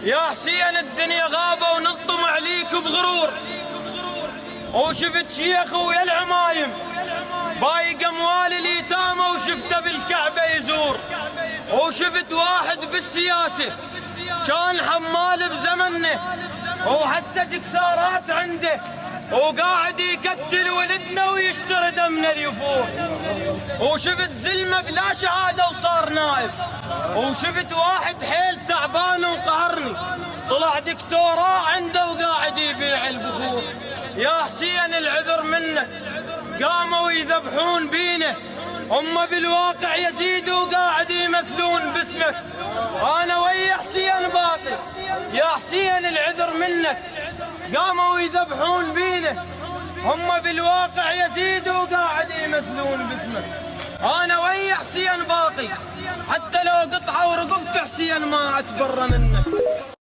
يا حسين الدنيا غابة ونلطم عليك بغرور، وشفت شيخ ويا العمايم بايق اموال اليتامى وشفته بالكعبة يزور، وشفت واحد بالسياسة كان حمال بزمنه وحسه جكسارات عنده وقاعد يقتل ولدنا ويشتري دمنا اليفور، وشفت زلمة بلا شهادة وصار نائب، وشفت واحد حيل تعبان وقهرني طلع دكتوراه عنده وقاعد يبيع البخور. يا حسين العذر منك قاموا يذبحون بينه، هم بالواقع يزيدوا وقاعد يمثلون باسمك. انا ويا حسين باقي، يا حسين العذر منك قاموا يذبحون بينه، هم بالواقع يزيدوا وقاعد يمثلون باسمك. انا ويا حسين باقي، حتى لو قطعوا رقبت حسين ما اتبرى منك.